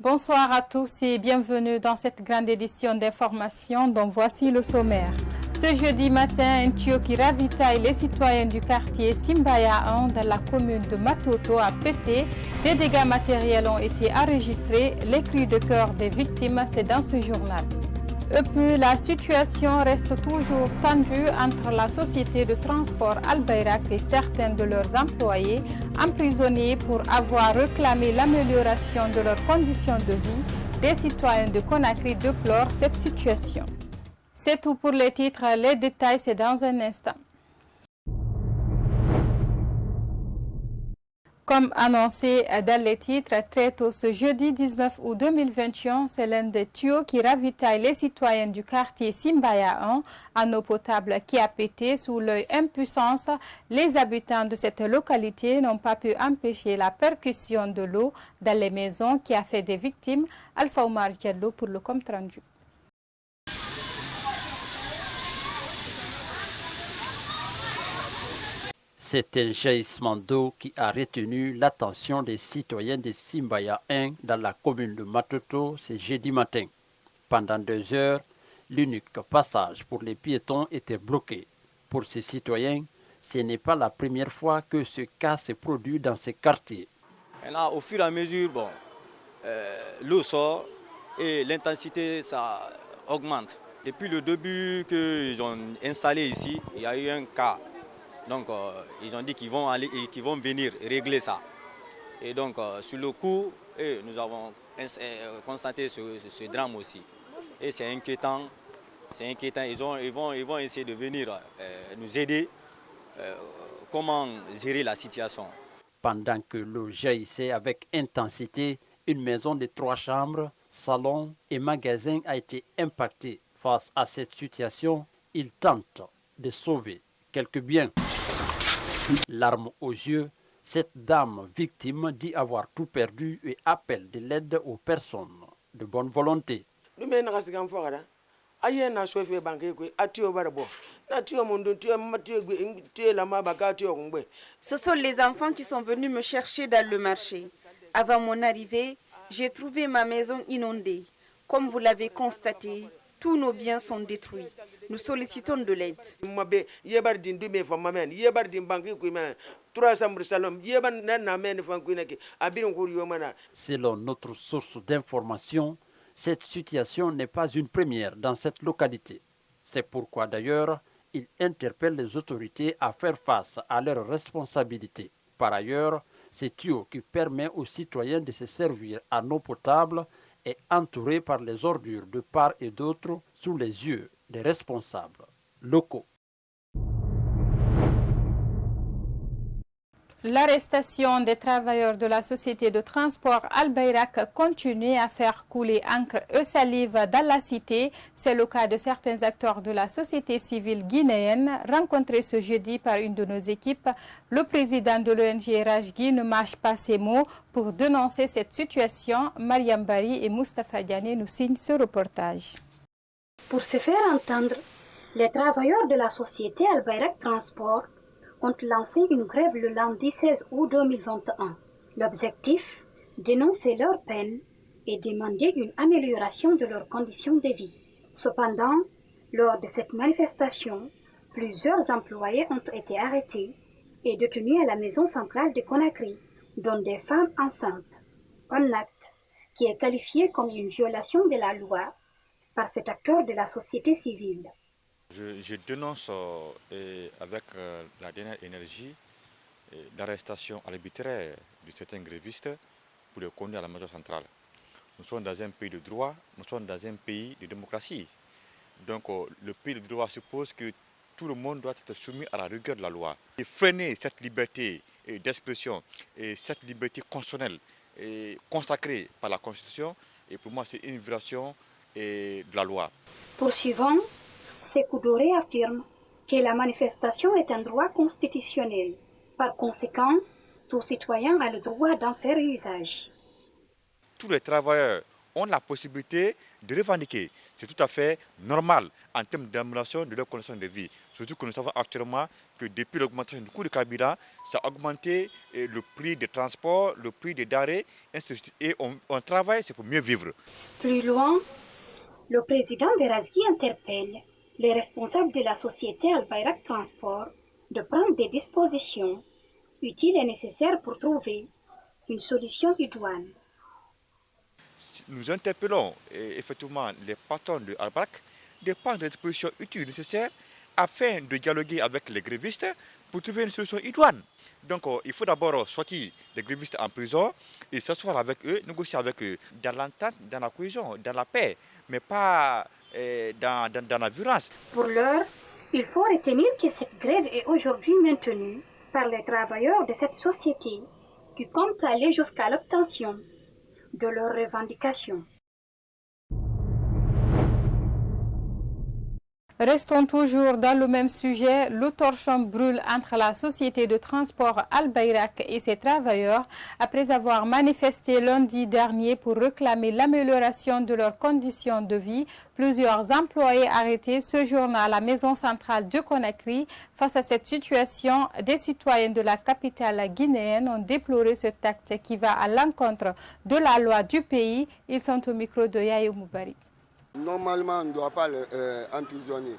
Bonsoir à tous et bienvenue dans cette grande édition d'information dont voici le sommaire. Ce jeudi matin, un tuyau qui ravitaille les citoyens du quartier Simbaya 1 dans la commune de Matoto a pété. Des dégâts matériels ont été enregistrés. Les cris de cœur des victimes, c'est dans ce journal. Et puis, la situation reste toujours tendue entre la société de transport Al-Bayrak et certains de leurs employés emprisonnés pour avoir réclamé l'amélioration de leurs conditions de vie. Des citoyens de Conakry déplorent cette situation. C'est tout pour les titres. Les détails, c'est dans un instant. Comme annoncé dans les titres, très tôt ce jeudi 19 août 2021, c'est l'un des tuyaux qui ravitaille les citoyens du quartier Simbaya 1 en eau potable qui a pété sous l'œil impuissance. Les habitants de cette localité n'ont pas pu empêcher la percussion de l'eau dans les maisons qui a fait des victimes. Alpha Omar Diallo pour le compte rendu. C'est un jaillissement d'eau qui a retenu l'attention des citoyens de Simbaya 1 dans la commune de Matoto ce jeudi matin. Pendant 2 heures, l'unique passage pour les piétons était bloqué. Pour ces citoyens, ce n'est pas la première fois que ce cas se produit dans ces quartiers. Et là, au fur et à mesure, l'eau sort et l'intensité ça augmente. Depuis le début qu'ils ont installé ici, il y a eu un cas. Donc ils ont dit qu'ils vont venir régler ça. Et donc sur le coup, nous avons constaté ce drame aussi. Et c'est inquiétant. Ils vont essayer de venir nous aider. Comment gérer la situation. Pendant que l'eau jaillissait avec intensité, une maison de 3 chambres, salon et magasin a été impactée. Face à cette situation, ils tentent de sauver quelques biens. Larmes aux yeux, cette dame victime dit avoir tout perdu et appelle de l'aide aux personnes de bonne volonté. Ce sont les enfants qui sont venus me chercher dans le marché. Avant mon arrivée, j'ai trouvé ma maison inondée. Comme vous l'avez constaté, tous nos biens sont détruits. Nous sollicitons de l'aide. Selon notre source d'information, cette situation n'est pas une première dans cette localité. C'est pourquoi d'ailleurs, il interpelle les autorités à faire face à leurs responsabilités. Par ailleurs, ce tuyau qui permet aux citoyens de se servir en eau potable est entouré par les ordures de part et d'autre sous les yeux des responsables locaux. L'arrestation des travailleurs de la société de transport Al-Bayrak continue à faire couler encre et salive dans la cité. C'est le cas de certains acteurs de la société civile guinéenne rencontrés ce jeudi par une de nos équipes. Le président de l'ONG Rajgui ne mâche pas ses mots pour dénoncer cette situation. Mariam Bari et Moustapha Diané nous signent ce reportage. Pour se faire entendre, les travailleurs de la société Al-Bayrak Transport ont lancé une grève le lundi 16 août 2021. L'objectif, dénoncer leur peine et demander une amélioration de leurs conditions de vie. Cependant, lors de cette manifestation, plusieurs employés ont été arrêtés et détenus à la maison centrale de Conakry, dont des femmes enceintes. Un acte qui est qualifié comme une violation de la loi par cet acteur de la société civile. Je dénonce avec la dernière énergie l'arrestation arbitraire de certains grévistes pour les conduire à la maison centrale. Nous sommes dans un pays de droit, nous sommes dans un pays de démocratie. Donc le pays de droit suppose que tout le monde doit être soumis à la rigueur de la loi. Et freiner cette liberté d'expression et cette liberté constitutionnelle consacrée par la Constitution, et pour moi c'est une violation de la loi. Poursuivant, Sékou Touré affirme que la manifestation est un droit constitutionnel. Par conséquent, tout citoyen a le droit d'en faire usage. Tous les travailleurs ont la possibilité de revendiquer. C'est tout à fait normal en termes d'amélioration de leurs conditions de vie. Surtout que nous savons actuellement que depuis l'augmentation du coût du carburant, ça a augmenté le prix des transports, le prix des denrées, et on travaille, c'est pour mieux vivre. Plus loin, le président de Razghi interpelle les responsables de la société Al Bayrak Transport de prendre des dispositions utiles et nécessaires pour trouver une solution idoine. Nous interpellons effectivement les patrons de Al Bayrak de prendre des dispositions utiles et nécessaires afin de dialoguer avec les grévistes pour trouver une solution idoine. Donc il faut d'abord sortir les grévistes en prison et s'asseoir avec eux, négocier avec eux dans l'entente, dans la cohésion, dans la paix, mais pas dans la violence. Pour l'heure, il faut retenir que cette grève est aujourd'hui maintenue par les travailleurs de cette société qui comptent aller jusqu'à l'obtention de leurs revendications. Restons toujours dans le même sujet. Le torchon brûle entre la société de transport Al Bayrak et ses travailleurs après avoir manifesté lundi dernier pour réclamer l'amélioration de leurs conditions de vie. Plusieurs employés arrêtés ce jour-là à la maison centrale de Conakry. Face à cette situation, des citoyens de la capitale guinéenne ont déploré cet acte qui va à l'encontre de la loi du pays. Ils sont au micro de Yayo Moubari. Normalement, on ne doit pas les emprisonner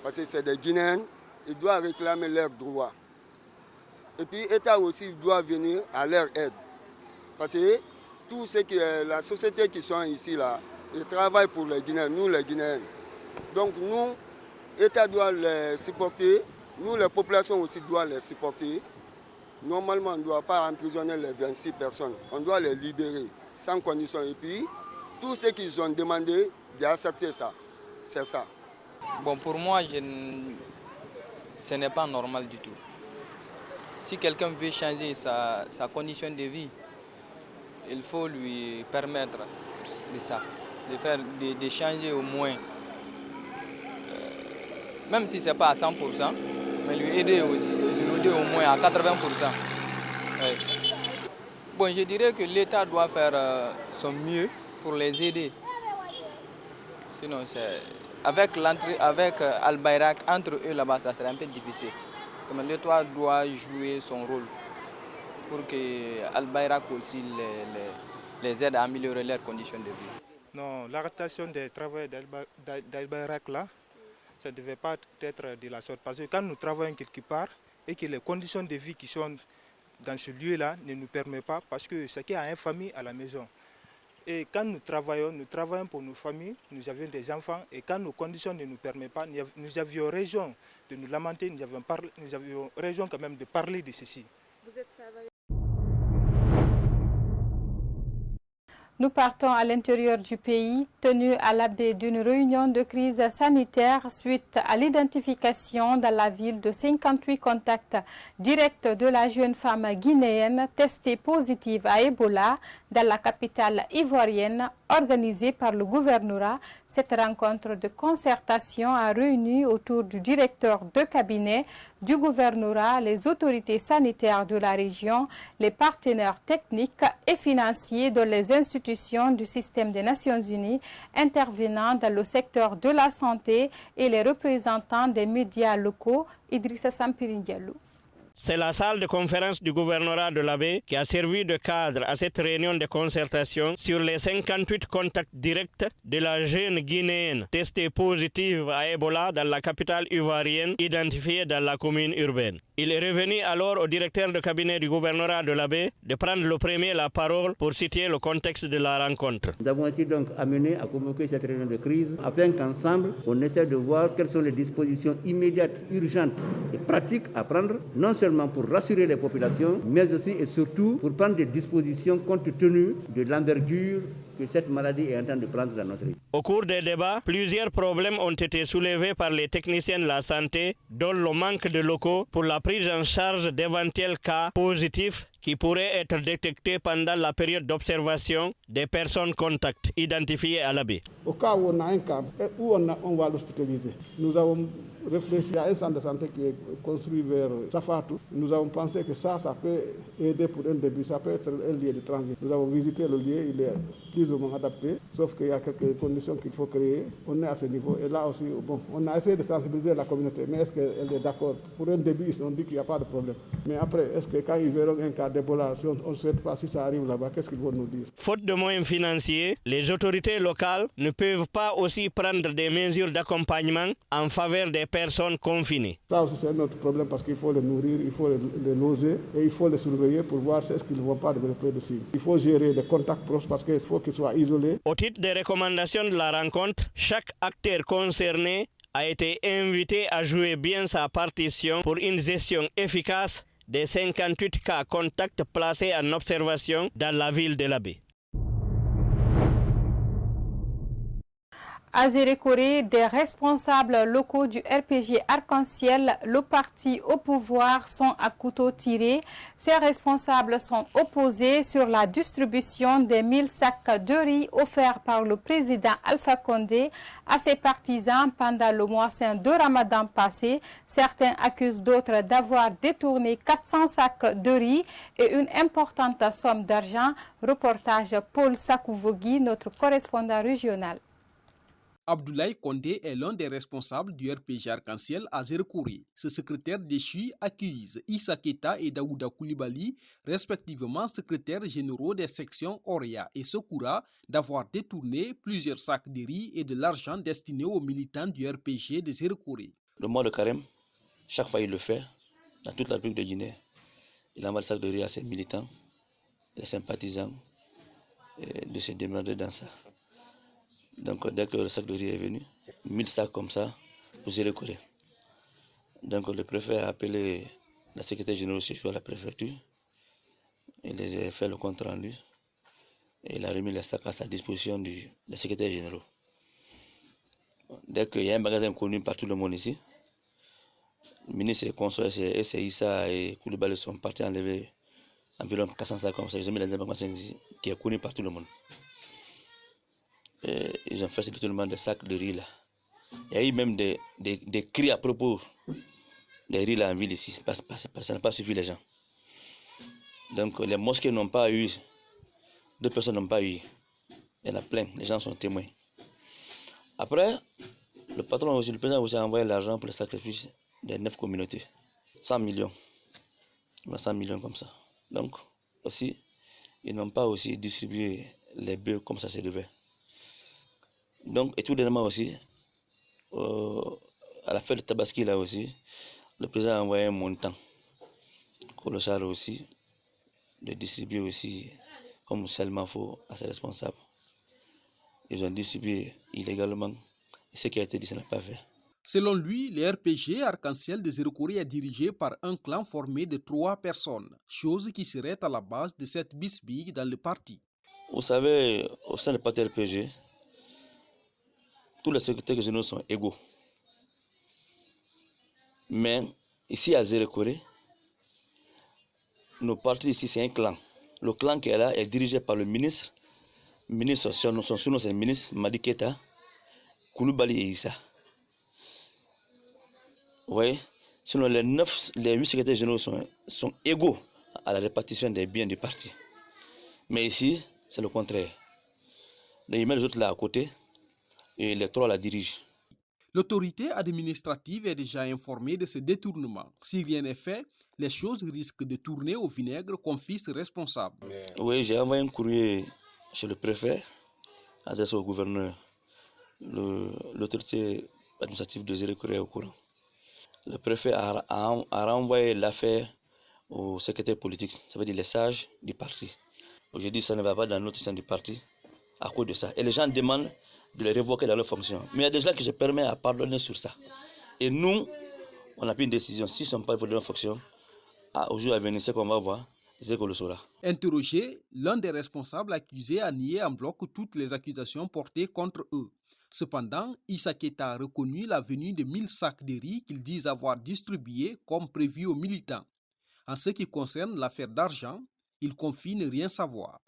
parce que c'est des Guinéens, ils doivent réclamer leurs droits. Et puis l'État aussi doit venir à leur aide. Parce que tout ce qui est la société qui sont ici, là, ils travaillent pour les Guinéens, nous les Guinéens. Donc nous, l'État doit les supporter, nous les populations aussi doivent les supporter. Normalement, on ne doit pas emprisonner les 26 personnes, on doit les libérer sans condition. Et puis, tout ce qu'ils ont demandé, d'accepter ça, c'est ça. Bon, pour moi, ce n'est pas normal du tout. Si quelqu'un veut changer sa condition de vie, il faut lui permettre de ça, de changer au moins, même si ce n'est pas à 100%, mais lui aider aussi, lui aider au moins à 80%. Ouais. Bon, je dirais que l'État doit faire son mieux pour les aider. Sinon, avec Al Bayrak, entre eux là-bas, ça serait un peu difficile. Comme l'État doit jouer son rôle pour que Al Bayrak aussi les aide à améliorer leurs conditions de vie. Non, l'arrestation des travailleurs d'Al Bayrak là, ça ne devait pas être de la sorte. Parce que quand nous travaillons quelque part et que les conditions de vie qui sont dans ce lieu-là ne nous permettent pas, parce que c'est qu'il y a une famille à la maison. Et quand nous travaillons pour nos familles, nous avions des enfants, et quand nos conditions ne nous permettent pas, nous avions raison de nous lamenter, nous avions raison quand même de parler de ceci. Vous êtes travailleur. Nous partons à l'intérieur du pays, tenu à la baie d'une réunion de crise sanitaire suite à l'identification dans la ville de 58 contacts directs de la jeune femme guinéenne testée positive à Ebola dans la capitale ivoirienne, organisée par le gouvernorat. Cette rencontre de concertation a réuni autour du directeur de cabinet du gouvernorat, les autorités sanitaires de la région, les partenaires techniques et financiers de les institutions du système des Nations Unies intervenant dans le secteur de la santé et les représentants des médias locaux. Idrissa Sampirin Diallo. C'est la salle de conférence du gouvernorat de la baie qui a servi de cadre à cette réunion de concertation sur les 58 contacts directs de la jeune guinéenne testée positive à Ebola dans la capitale ivoirienne identifiée dans la commune urbaine. Il est revenu alors au directeur de cabinet du gouvernorat de la baie de prendre le premier la parole pour situer le contexte de la rencontre. Nous avons été donc amenés à convoquer cette réunion de crise afin qu'ensemble on essaie de voir quelles sont les dispositions immédiates, urgentes et pratiques à prendre, non seulement pour rassurer les populations, mais aussi et surtout pour prendre des dispositions compte tenu de l'envergure que cette maladie est en train de prendre dans notre région. Au cours des débats, plusieurs problèmes ont été soulevés par les techniciens de la santé, dont le manque de locaux pour la prise en charge d'éventuels cas positifs qui pourraient être détectés pendant la période d'observation des personnes contacts identifiées à l'abbé. Au cas où on a un cas, où on va l'hospitaliser, nous avons réfléchi à un centre de santé qui est construit vers Safatou. Nous avons pensé que ça peut aider pour un début, ça peut être un lieu de transit. Nous avons visité le lieu, il est plus ou moins adapté, sauf qu'il y a quelques conditions qu'il faut créer. On est à ce niveau. Et là aussi, bon, on a essayé de sensibiliser la communauté, mais est-ce qu'elle est d'accord? Pour un début, ils ont dit qu'il n'y a pas de problème. Mais après, est-ce que quand ils verront un cas d'Ebola, si on ne sait pas si ça arrive là-bas, qu'est-ce qu'ils vont nous dire? Faute de moyens financiers, les autorités locales ne peuvent pas aussi prendre des mesures d'accompagnement en faveur des personnes confinées. Ça aussi, c'est un autre problème parce qu'il faut les nourrir, il faut les loger et il faut les surveiller pour voir si est-ce qu'ils ne vont pas développer de signes. Il faut gérer les contacts proches parce qu'il faut qu'ils soient isolés. Au titre des recommandations de la rencontre, chaque acteur concerné a été invité à jouer bien sa partition pour une gestion efficace des 58 cas contacts placés en observation dans la ville de l'Abbé. À Zérékoré, des responsables locaux du RPG Arc-en-Ciel, le parti au pouvoir, sont à couteau tiré. Ces responsables sont opposés sur la distribution des 1000 sacs de riz offerts par le président Alpha Condé à ses partisans pendant le mois saint de Ramadan passé. Certains accusent d'autres d'avoir détourné 400 sacs de riz et une importante somme d'argent. Reportage Paul Sakouvogui, notre correspondant régional. Abdoulaye Condé est l'un des responsables du RPG Arc-en-Ciel à Zérékoré. Ce secrétaire déchu accuse Issa Keita et Daouda Koulibaly, respectivement secrétaires généraux des sections Oria et Sekoura, d'avoir détourné plusieurs sacs de riz et de l'argent destinés aux militants du RPG de Zérékoré. Le mois de carême, chaque fois il le fait, dans toute la République de Guinée. Il envoie le sac de riz à ses militants, les sympathisants de se démerder dans ça. Donc dès que le sac de riz est venu, 1000 sacs comme ça, pour Zérékoré. Donc le préfet a appelé la secrétaire générale à la préfecture, il a fait le compte rendu, et il a remis les sacs à sa disposition du secrétaire général. Dès qu'il y a un magasin connu par tout le monde ici, le ministre et consul, Issa et Koulibaly sont partis enlever environ 400 sacs comme ça. Ils ont mis les informations ici, qui est connu par tout le monde. Et ils ont fait ce détournement des sacs de riz là. Il y a eu même des cris à propos des riz là en ville ici, parce que ça n'a pas suffi les gens. Donc les mosquées n'ont pas eu, deux personnes n'ont pas eu. Il y en a plein, les gens sont témoins. Après, le patron aussi, le président aussi a envoyé l'argent pour le sacrifice des 9 communautés. 100 millions. 100 millions comme ça. Donc, aussi, ils n'ont pas aussi distribué les bœufs comme ça se devait. Donc, et tout dernièrement aussi, à la fête de Tabaski là aussi, le président a envoyé un montant colossal aussi, de distribuer aussi, comme seulement faut, à ses responsables. Ils ont distribué illégalement, et ce qui a été dit, ça n'a pas fait. Selon lui, le RPG Arc-en-Ciel de Zérékoré est dirigé par un clan formé de 3 personnes, chose qui serait à la base de cette bisbille dans le parti. Vous savez, au sein du parti RPG, tous les secrétaires généraux sont égaux. Mais ici à Zérékoré, nos partis ici, c'est un clan. Le clan qui est là est dirigé par le ministre. Le ministre, son surnom c'est le ministre Madi Keita, Koulibaly et Issa. Vous voyez, sinon les 8 secrétaires généraux sont égaux à la répartition des biens du parti. Mais ici, c'est le contraire. Donc, ils mettent les autres là à côté et les 3 la dirigent. L'autorité administrative est déjà informée de ce détournement. Si rien n'est fait, les choses risquent de tourner au vinaigre, confie ce responsable. Oui, j'ai envoyé un courrier chez le préfet, adressé au gouverneur. L'autorité administrative de Zérékoré est au courant. Le préfet a renvoyé l'affaire au secrétaire politique, ça veut dire les sages du parti. Aujourd'hui, ça ne va pas dans notre sein du parti à cause de ça. Et les gens demandent de les révoquer dans leurs fonctions. Mais il y a des gens qui se permettent à pardonner sur ça. Et nous, on a pris une décision. S'ils ne sont pas révoqués dans leurs fonctions, au jour à venir, ce qu'on va voir, c'est qu'on le saura. Interrogé, l'un des responsables accusés a nié en bloc toutes les accusations portées contre eux. Cependant, Issa Keita a reconnu la venue de 1000 sacs de riz qu'ils disent avoir distribués comme prévu aux militants. En ce qui concerne l'affaire d'argent, Il confie ne rien savoir.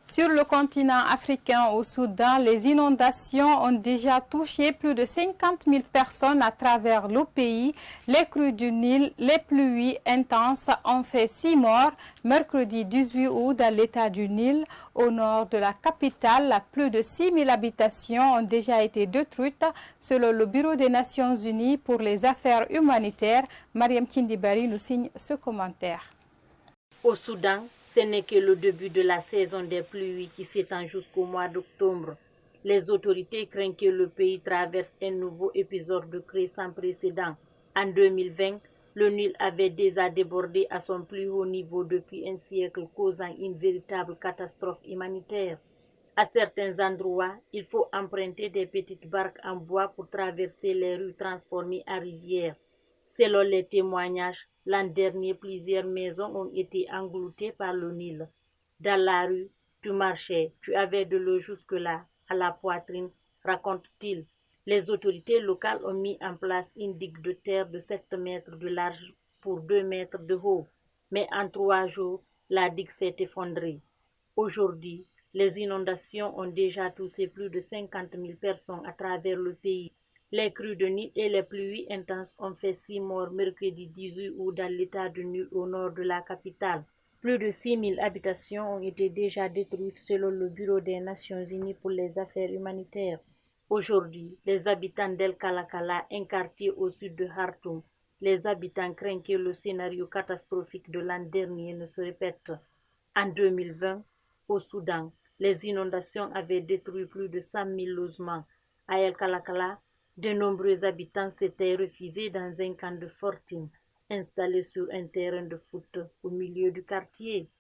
Sur le continent africain, au Soudan, les inondations ont déjà touché plus de 50 000 personnes à travers le pays. Les crues du Nil, les pluies intenses ont fait 6 morts. Mercredi 18 août, dans l'état du Nil, au nord de la capitale, plus de 6 000 habitations ont déjà été détruites, selon le Bureau des Nations Unies pour les affaires humanitaires. Mariam Tindibari nous signe ce commentaire. Au Soudan, ce n'est que le début de la saison des pluies qui s'étend jusqu'au mois d'octobre. Les autorités craignent que le pays traverse un nouveau épisode de crise sans précédent. En 2020, le Nil avait déjà débordé à son plus haut niveau depuis un siècle, causant une véritable catastrophe humanitaire. À certains endroits, il faut emprunter des petites barques en bois pour traverser les rues transformées en rivières. Selon les témoignages, l'an dernier, plusieurs maisons ont été engloutées par le Nil. Dans la rue, tu marchais, tu avais de l'eau jusque-là, à la poitrine, raconte-t-il. Les autorités locales ont mis en place une digue de terre de 7 mètres de large pour 2 mètres de haut. Mais en 3 jours, la digue s'est effondrée. Aujourd'hui, les inondations ont déjà touché plus de 50 000 personnes à travers le pays. Les crues de Nil et les pluies intenses ont fait 6 morts mercredi 18 août dans l'état du Nil au nord de la capitale. Plus de 6 000 habitations ont été déjà détruites selon le Bureau des Nations Unies pour les affaires humanitaires. Aujourd'hui, les habitants d'El Kalakala, un quartier au sud de Khartoum, les habitants craignent que le scénario catastrophique de l'an dernier ne se répète. En 2020, au Soudan, les inondations avaient détruit plus de 100 000 logements. À El Kalakala, de nombreux habitants s'étaient réfugiés dans un camp de fortune installé sur un terrain de foot au milieu du quartier.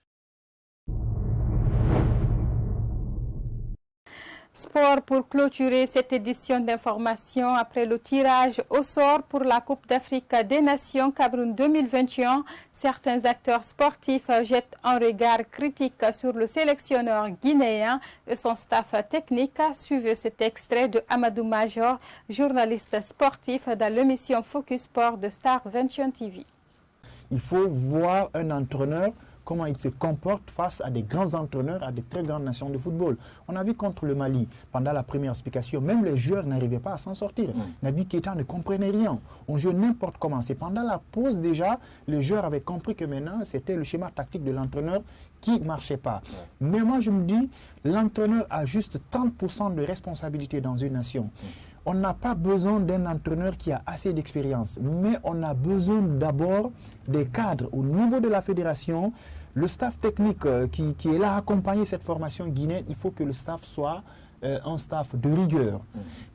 Sport pour clôturer cette édition d'information après le tirage au sort pour la Coupe d'Afrique des Nations Cameroun 2021. Certains acteurs sportifs jettent un regard critique sur le sélectionneur guinéen et son staff technique. Suivez cet extrait de Amadou Major, journaliste sportif dans l'émission Focus Sport de Star 21 TV. Il faut voir un entraîneur comment il se comporte face à des grands entraîneurs, à des très grandes nations de football. On a vu contre le Mali, pendant la première explication, même les joueurs n'arrivaient pas à s'en sortir. Naby Keita ne comprenait rien. On jouait n'importe comment. C'est pendant la pause déjà, les joueurs avaient compris que maintenant, c'était le schéma tactique de l'entraîneur qui ne marchait pas. Mais moi, je me dis, l'entraîneur a juste 30% de responsabilité dans une nation. On n'a pas besoin d'un entraîneur qui a assez d'expérience, mais on a besoin d'abord des cadres au niveau de la fédération. Le staff technique qui est là à accompagner cette formation guinéenne, il faut que le staff soit un staff de rigueur.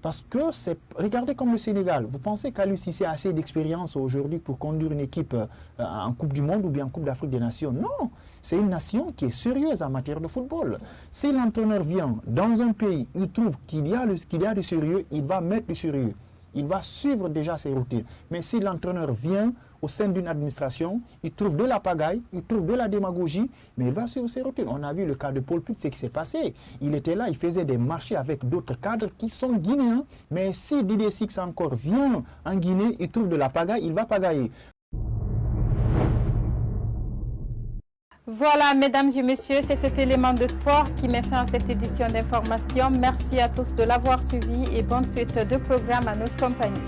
Parce que regardez comme le Sénégal, vous pensez qu'Aliou Cissé a assez d'expérience aujourd'hui pour conduire une équipe en Coupe du Monde ou bien en Coupe d'Afrique des Nations? Non, c'est une nation qui est sérieuse en matière de football. Si l'entraîneur vient dans un pays, il trouve qu'il y a du sérieux, il va mettre du sérieux. Il va suivre déjà ses routines. Mais si l'entraîneur vient au sein d'une administration, il trouve de la pagaille, il trouve de la démagogie, mais il va suivre ses routines. On a vu le cas de Paul Put, ce qui s'est passé. Il était là, il faisait des marchés avec d'autres cadres qui sont guinéens. Mais si Didier Six encore vient en Guinée, il trouve de la pagaille, il va pagailler. Voilà, mesdames et messieurs, c'est cet élément de sport qui met fin à cette édition d'information. Merci à tous de l'avoir suivi et bonne suite de programme à notre compagnie.